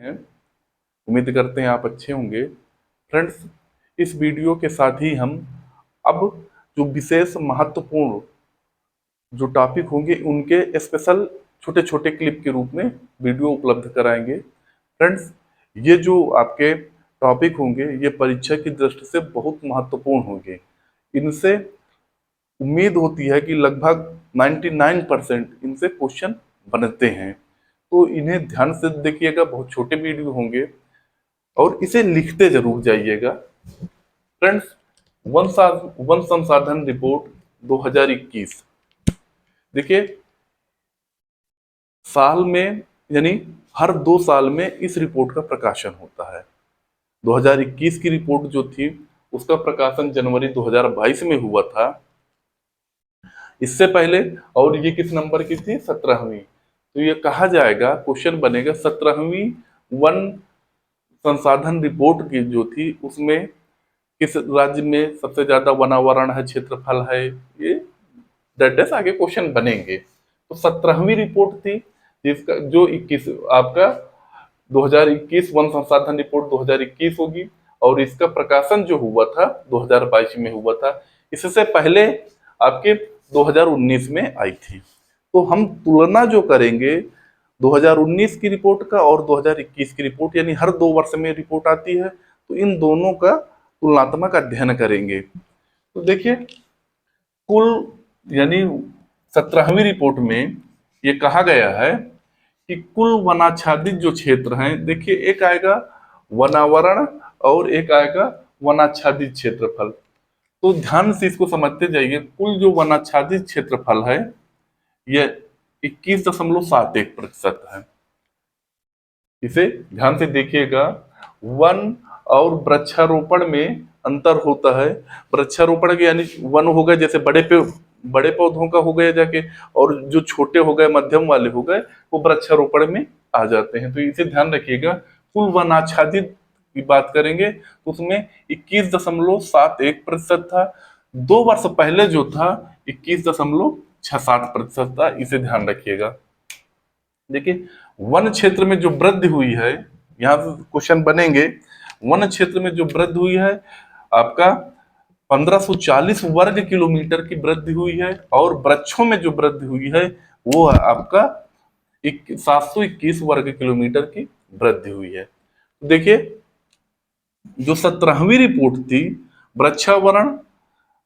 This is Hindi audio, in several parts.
हैं। उम्मीद करते हैं आप अच्छे होंगे। फ्रेंड्स, इस वीडियो के साथ ही हम अब जो विशेष महत्वपूर्ण जो टॉपिक होंगे उनके स्पेशल छोटे छोटे क्लिप के रूप में वीडियो उपलब्ध कराएंगे। फ्रेंड्स, ये जो आपके टॉपिक होंगे ये परीक्षा की दृष्टि से बहुत महत्वपूर्ण होंगे। इनसे उम्मीद होती है कि लगभग 99% इनसे क्वेश्चन बनते हैं, तो इन्हें ध्यान से देखिएगा। बहुत छोटे वीडियो होंगे और इसे लिखते जरूर जाइएगा। फ्रेंड्स, वन संसाधन रिपोर्ट 2021 देखिए, साल में यानी हर 2 साल में इस रिपोर्ट का प्रकाशन होता है। 2021 की रिपोर्ट जो थी उसका प्रकाशन जनवरी 2022 में हुआ था। इससे पहले, और ये किस नंबर की थी? 17वीं। तो ये कहा जाएगा, क्वेश्चन बनेगा 17वीं वन संसाधन रिपोर्ट की जो थी उसमें किस राज्य में सबसे ज्यादा वनावरण है, क्षेत्रफल है, ये डेटेस आगे क्वेश्चन बनेंगे। तो 17वीं रिपोर्ट थी जिसका जो 21 आपका 2021 वन संसाधन रिपोर्ट 2021 होगी, और इसका प्रकाशन जो हुआ था 2022 में हुआ था। इससे पहले आपके 2019 में आई थी। तो हम तुलना जो करेंगे 2019 की रिपोर्ट का और 2021 की रिपोर्ट, यानी हर 2 वर्ष में रिपोर्ट आती है, तो इन दोनों का तुलनात्मक अध्ययन करेंगे। तो देखिए, कुल यानी 17वीं रिपोर्ट में ये कहा गया है कि कुल वनाच्छादित जो क्षेत्र हैं, देखिए एक आएगा वनावरण और एक आएगा वनाच्छादित क्षेत्रफल। तो ध्यान से इसको समझते जाइए। कुल जो वनाच्छादित क्षेत्रफल है यह 21.71% है। इसे ध्यान से देखिएगा। वन और वृक्षारोपण में अंतर होता है। वृक्षारोपण के यानी वन हो गए जैसे बड़े पौधों का हो गया जाके, और जो छोटे हो गए, मध्यम वाले हो गए, वो वृक्षारोपण में आ जाते हैं। तो इसे ध्यान रखिएगा। कुल वनाच्छादित की बात करेंगे तो उसमें 21.71% था। 2 वर्ष पहले जो था 21.67% था। इसे ध्यान रखिएगा। देखिए, वन क्षेत्र में जो वृद्धि हुई है, यहाँ से क्वेश्चन बनेंगे। वन क्षेत्र में जो वृद्धि हुई है आपका 1540 वर्ग किलोमीटर की वृद्धि हुई है, और वृक्षों में जो वृद्धि हुई है वो है आपका 721 वर्ग किलोमीटर की वृद्धि हुई है। देखिए, जो 17वीं रिपोर्ट थी, वृक्षावरण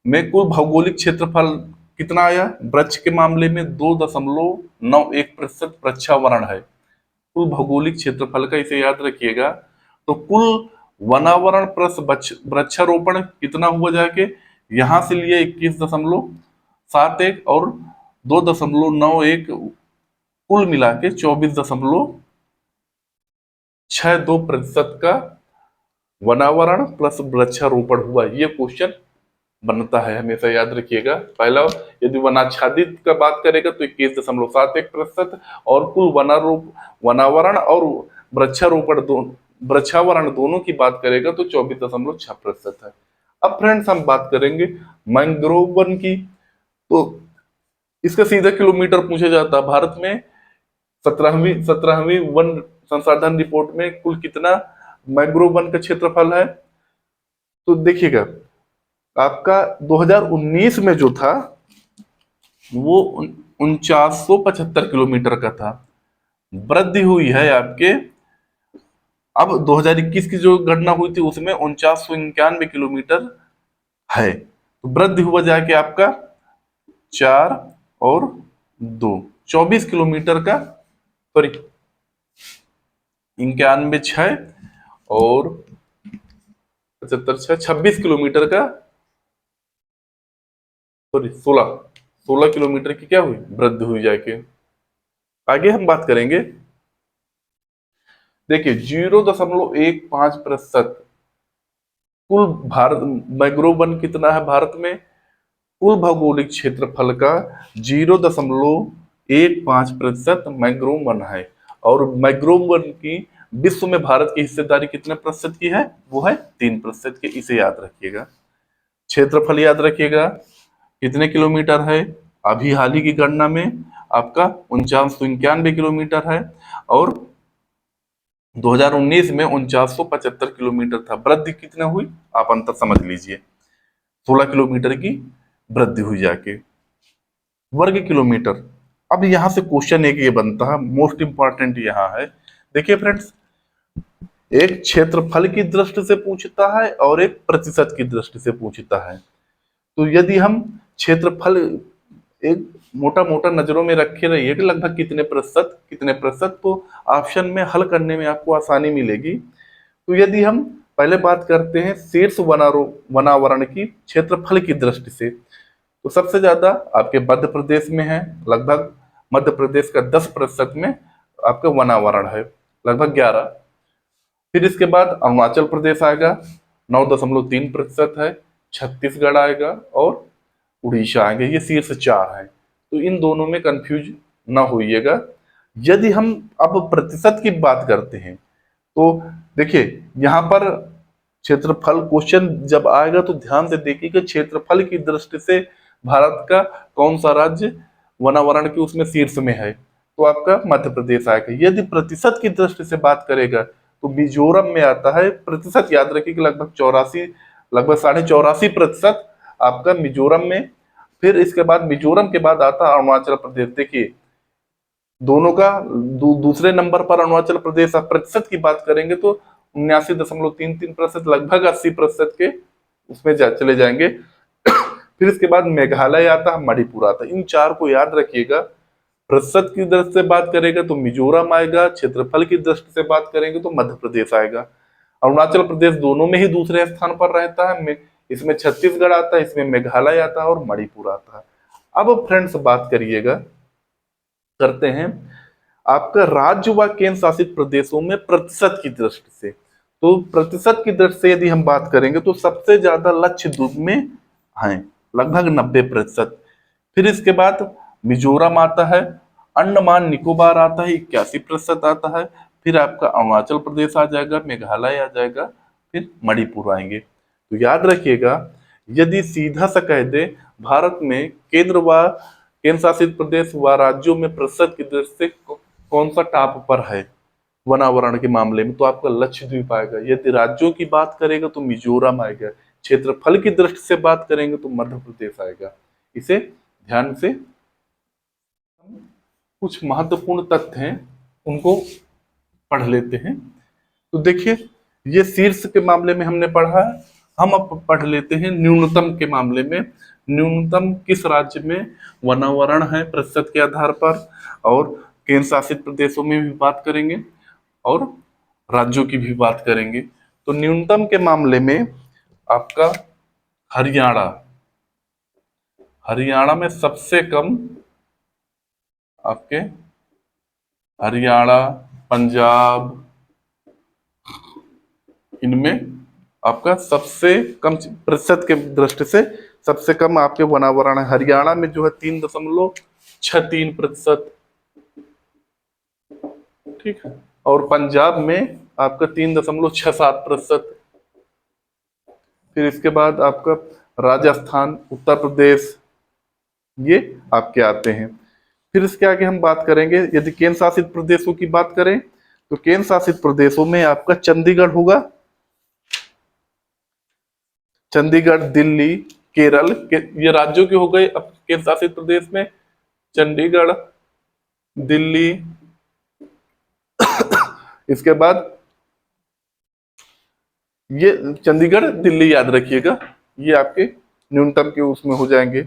में कुल भौगोलिक क्षेत्रफल कितना आया? वृक्ष के मामले में 2.91% वृक्षावरण है कुल भौगोलिक क्षेत्रफल का, इसे याद रखिएगा। तो कुल वनावरण प्लस वृक्षारोपण कितना हुआ जाके, यहां से लिए 21.71 और 2.91, कुल मिला के 24.62% का वनावरण प्लस वृक्षारोपण हुआ। ये क्वेश्चन बनता है, हमेशा याद रखिएगा। पहला, यदि वनाच्छादित का बात करेगा तो 21.71%, और कुल वनावरण और वृक्षावरण दोनों की बात करेगा तो 24.6% है। अब फ्रेंड्स, हम बात करेंगे मैंग्रोव वन की। तो इसका सीधा किलोमीटर पूछा जाता है। भारत में 17वीं वन संसाधन रिपोर्ट में कुल कितना मैंग्रोव वन का क्षेत्रफल है? तो देखिएगा, आपका 2019 में जो था वो 4975 किलोमीटर का था। वृद्धि हुई है आपके, अब 2021 की जो गणना हुई थी उसमें 4991 किलोमीटर है। तो वृद्धि हुआ जाके आपका 4 और 2 24 किलोमीटर का, सॉरी 91 6 और 75 6 26 किलोमीटर का, सॉरी 16 किलोमीटर की क्या हुई? वृद्धि हुई जाके। आगे हम बात करेंगे। देखिए, 0.15% कुल भारत मैंग्रोव वन कितना है भारत में? कुल भौगोलिक क्षेत्रफल का 0.15% मैंग्रोव वन है। और मैंग्रोव वन की विश्व में भारत की हिस्सेदारी कितने प्रतिशत की है? वो है 3% की। इसे याद रखिएगा। क्षेत्रफल याद रखिएगा कितने किलोमीटर है? अभी हाल ही की गणना में आपका 4991 किलोमीटर है। और 2019 में 4975 किलोमीटर था। वृद्धि कितना हुई आप अंतर समझ लीजिए, 16 किलोमीटर की वृद्धि हुई जाके वर्ग किलोमीटर। अब यहां से क्वेश्चन एक ये बनता है, मोस्ट इंपॉर्टेंट यहाँ है। देखिए फ्रेंड्स, एक क्षेत्रफल की दृष्टि से पूछता है और एक प्रतिशत की दृष्टि से पूछता है। तो यदि हम क्षेत्रफल एक मोटा मोटा नजरों में रखे रहिए कि लगभग कितने प्रतिशत, तो ऑप्शन में हल करने में आपको आसानी मिलेगी। तो यदि हम पहले बात करते हैं शीर्ष वनावरण की क्षेत्रफल की दृष्टि से, तो सबसे ज्यादा आपके मध्य प्रदेश में है, लगभग मध्य प्रदेश का 10% में आपका वनावरण है, लगभग 11। फिर इसके बाद अरुणाचल प्रदेश आएगा, 9.3% है। छत्तीसगढ़ आएगा और उड़ीसा आएंगे, ये शीर्ष 4 है। तो इन दोनों में कंफ्यूज ना होइएगा। यदि हम अब प्रतिशत की बात करते हैं, तो देखिए यहाँ पर क्षेत्रफल क्वेश्चन जब आएगा तो ध्यान से देखिएगा, क्षेत्रफल की दृष्टि से भारत का कौन सा राज्य वनावरण के उसमें शीर्ष में है, तो आपका मध्य प्रदेश आएगा। यदि प्रतिशत की दृष्टि से बात करेगा तो मिजोरम में आता है। प्रतिशत याद रखिए कि लगभग 84, लगभग 84.5% आपका मिजोरम में। फिर इसके बाद मिजोरम के बाद आता है अरुणाचल प्रदेश। देखिए दोनों का दूसरे नंबर पर अरुणाचल प्रदेश। आप प्रतिशत की बात करेंगे तो 79.33%, लगभग 80% के उसमें चले जाएंगे। फिर इसके बाद मेघालय आता है, मणिपुर आता है। इन 4 को याद रखिएगा। प्रतिशत की दृष्टि से बात करेगा तो मिजोरम आएगा, क्षेत्रफल की दृष्टि से बात करेंगे तो मध्य प्रदेश आएगा। अरुणाचल प्रदेश दोनों में ही दूसरे स्थान पर रहता है। इसमें छत्तीसगढ़ आता है, इसमें मेघालय आता है और मणिपुर आता है। अब फ्रेंड्स बात करते हैं आपका राज्य व केंद्र शासित प्रदेशों में प्रतिशत की दृष्टि से। तो प्रतिशत की दृष्टि से यदि हम बात करेंगे तो सबसे ज्यादा लक्षद्वीप में है, लगभग 90%। फिर इसके बाद मिजोरम आता है, अंडमान निकोबार आता है, 81% आता है। फिर आपका अरुणाचल प्रदेश आ जाएगा, मेघालय आ जाएगा, फिर मणिपुर आएंगे। तो याद रखिएगा, यदि सीधा सा कह दे भारत में केंद्र शासित प्रदेश व राज्यों में प्रतिशत की दृष्टि से कौन सा टॉप पर है वनावरण के मामले में, तो आपका लक्षद्वीप आएगा। यदि राज्यों की बात करेगा तो मिजोरम आएगा। क्षेत्रफल की दृष्टि से बात करेंगे तो मध्य प्रदेश आएगा। इसे ध्यान से कुछ महत्वपूर्ण तथ्य हैं उनको पढ़ लेते हैं। तो देखिए ये शीर्ष के मामले में हमने पढ़ा है। हम अब पढ़ लेते हैं न्यूनतम के मामले में। न्यूनतम किस राज्य में वनावरण है प्रतिशत के आधार पर, और केंद्र शासित प्रदेशों में भी बात करेंगे और राज्यों की भी बात करेंगे। तो न्यूनतम के मामले में आपका हरियाणा, हरियाणा में सबसे कम आपके हरियाणा, पंजाब, इनमें आपका सबसे कम प्रतिशत के दृष्टि से सबसे कम आपके वनावरण है। हरियाणा में जो है 3.63%, ठीक है। और पंजाब में आपका 3.67%। फिर इसके बाद आपका राजस्थान, उत्तर प्रदेश, ये आपके आते हैं। फिर इसके आगे हम बात करेंगे, यदि केंद्र शासित प्रदेशों की बात करें तो केंद्र शासित प्रदेशों में आपका चंडीगढ़ होगा। चंडीगढ़, दिल्ली, केरल ये राज्यों के हो गए। अब केंद्र शासित प्रदेश में चंडीगढ़, दिल्ली, इसके बाद ये चंडीगढ़, दिल्ली याद रखिएगा, ये आपके न्यूनतम के उसमें हो जाएंगे।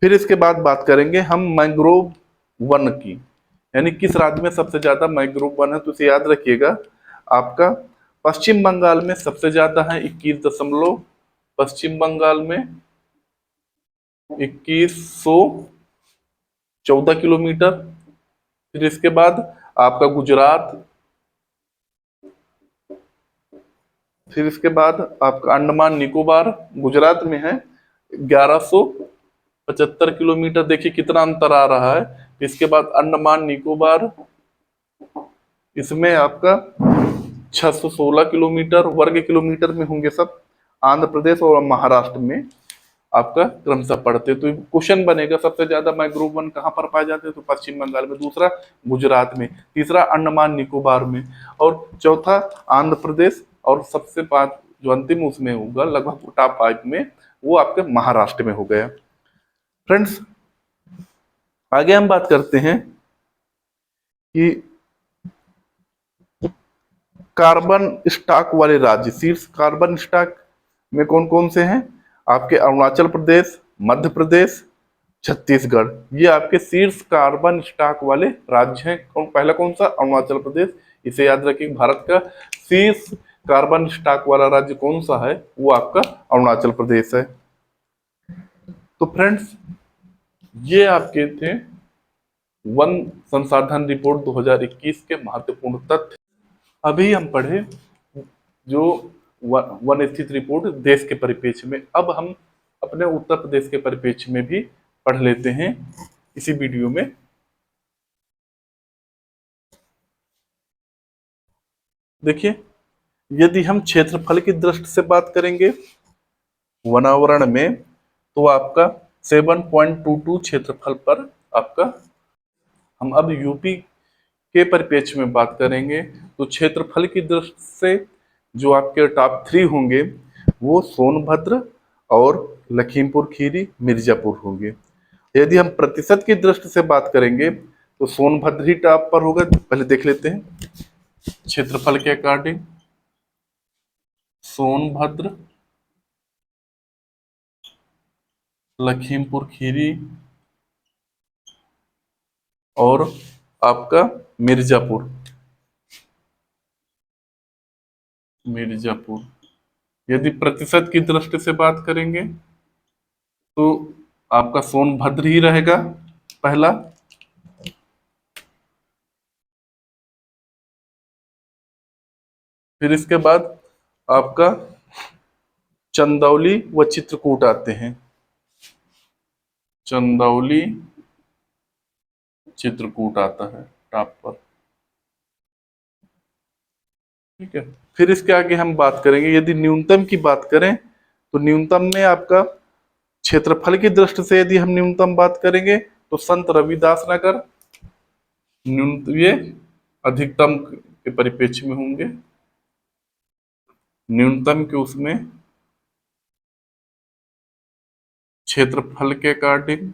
फिर इसके बाद बात करेंगे हम मैंग्रोव वन की, यानी किस राज्य में सबसे ज्यादा मैंग्रोव वन है, तो इसे याद रखिएगा। आपका पश्चिम बंगाल में सबसे ज्यादा है, 21 पश्चिम बंगाल में 2114 किलोमीटर। फिर इसके बाद आपका गुजरात, फिर इसके बाद आपका अंडमान निकोबार गुजरात में है, 1175 किलोमीटर। देखिए कितना अंतर आ रहा है। इसके बाद अंडमान निकोबार, इसमें आपका 616 किलोमीटर वर्ग किलोमीटर में होंगे सब। आंध्र प्रदेश और महाराष्ट्र में आपका क्रमशः पढ़ते। तो क्वेश्चन बनेगा सबसे ज्यादा मैंग्रोव 1 कहाँ पर पाए जाते हैं, तो पश्चिम बंगाल में, दूसरा गुजरात में, तीसरा अंडमान निकोबार में, और चौथा आंध्र प्रदेश, और सबसे पांच जो अंतिम उसमें होगा लगभग टॉप 5 में, वो आपके महाराष्ट्र में हो गया। फ्रेंड्स, आगे हम बात करते हैं कि कार्बन स्टॉक वाले राज्य, शीर्ष कार्बन स्टॉक में कौन कौन से हैं? आपके अरुणाचल प्रदेश, मध्य प्रदेश, छत्तीसगढ़, ये आपके शीर्ष कार्बन स्टॉक वाले राज्य हैं। पहला कौन सा? अरुणाचल प्रदेश। इसे याद रखिए, भारत का शीर्ष कार्बन स्टॉक वाला राज्य कौन सा है? वो आपका अरुणाचल प्रदेश है। तो फ्रेंड्स, ये आपके थे वन संसाधन रिपोर्ट 2021 के महत्वपूर्ण तथ्य। अभी हम पढ़े जो वन स्थित रिपोर्ट देश के परिप्रेक्ष्य में। अब हम अपने उत्तर प्रदेश के परिप्रेक्ष्य में भी पढ़ लेते हैं इसी वीडियो में। देखिए, यदि हम क्षेत्रफल की दृष्टि से बात करेंगे वनावरण में, तो आपका 7.22 क्षेत्रफल पर आपका, हम अब यूपी के परिप्रेक्ष्य में बात करेंगे तो क्षेत्रफल की दृष्टि से जो आपके टॉप 3 होंगे वो सोनभद्र और लखीमपुर खीरी, मिर्जापुर होंगे। यदि हम प्रतिशत की दृष्टि से बात करेंगे तो सोनभद्र ही टॉप पर होगा। पहले देख लेते हैं क्षेत्रफल के अकॉर्डिंग। सोनभद्र, लखीमपुर खीरी और आपका मिर्जापुर। यदि प्रतिशत की दृष्टि से बात करेंगे तो आपका सोनभद्र ही रहेगा पहला। फिर इसके बाद आपका चंदौली व चित्रकूट आते हैं। चंदौली, चित्रकूट आता है टॉप पर। ठीक है। फिर इसके आगे हम बात करेंगे, यदि न्यूनतम की बात करें तो न्यूनतम में आपका क्षेत्रफल की दृष्टि से यदि हम न्यूनतम बात करेंगे तो संत रविदास नगर न्यूनतम, ये अधिकतम के परिप्रेक्ष्य में होंगे। न्यूनतम के उसमें क्षेत्रफल के अकॉर्डिंग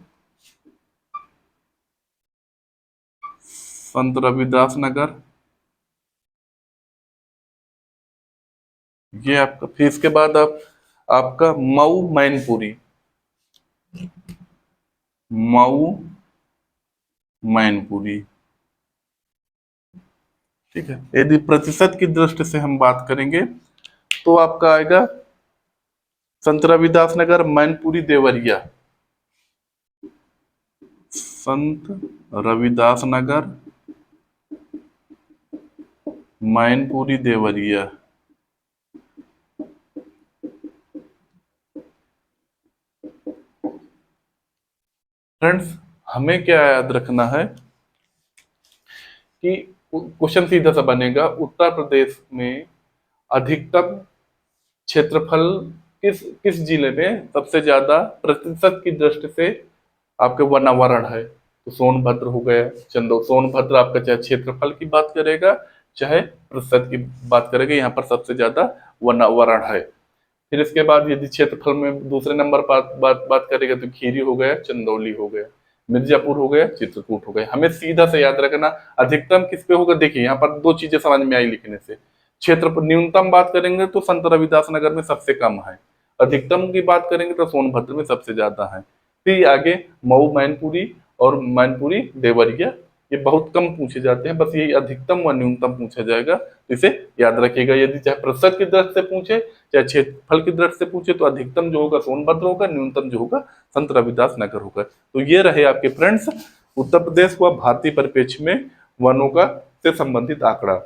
संत रविदास नगर, ये आपका। फिर इसके बाद आपका मऊ मैनपुरी, मऊ मैनपुरी। ठीक है। यदि प्रतिशत की दृष्टि से हम बात करेंगे तो आपका आएगा संत रविदास नगर, मैनपुरी, देवरिया। संत रविदास नगर, मैनपुरी, देवरिया। फ्रेंड्स, हमें क्या याद रखना है कि क्वेश्चन सीधा सा बनेगा, उत्तर प्रदेश में अधिकतम क्षेत्रफल किस किस जिले में सबसे ज्यादा प्रतिशत की दृष्टि से आपके वनावरण है? तो सोनभद्र हो गया। सोनभद्र आपका चाहे क्षेत्रफल की बात करेगा चाहे प्रतिशत की बात करेगा, यहाँ पर सबसे ज्यादा वनावरण है। फिर इसके बाद यदि क्षेत्रफल में दूसरे नंबर पर बात करेगा तो खीरी हो गया, चंदौली हो गया, मिर्जापुर हो गया, चित्रकूट हो गया। हमें सीधा से याद रखना अधिकतम किस पे होगा। देखिए, यहाँ पर दो चीजें समझ में आई लिखने से। क्षेत्रफल न्यूनतम बात करेंगे तो संत रविदास नगर में सबसे कम है, अधिकतम की बात करेंगे तो सोनभद्र में सबसे ज्यादा है। फिर आगे मऊ मैनपुरी और मैनपुरी देवरिया, ये बहुत कम पूछे जाते हैं, बस यही अधिकतम व न्यूनतम पूछा जाएगा, तो इसे याद रखिएगा। यदि चाहे प्रतिशत की दृष्टि से पूछे चाहे क्षेत्रफल की दृष्टि से पूछे तो अधिकतम जो होगा सोनभद्र होगा, न्यूनतम जो होगा संत रविदास नगर होगा। तो ये रहे आपके फ्रेंड्स उत्तर प्रदेश व भारतीय परिप्रेक्ष्य में वनों का से संबंधित आंकड़ा।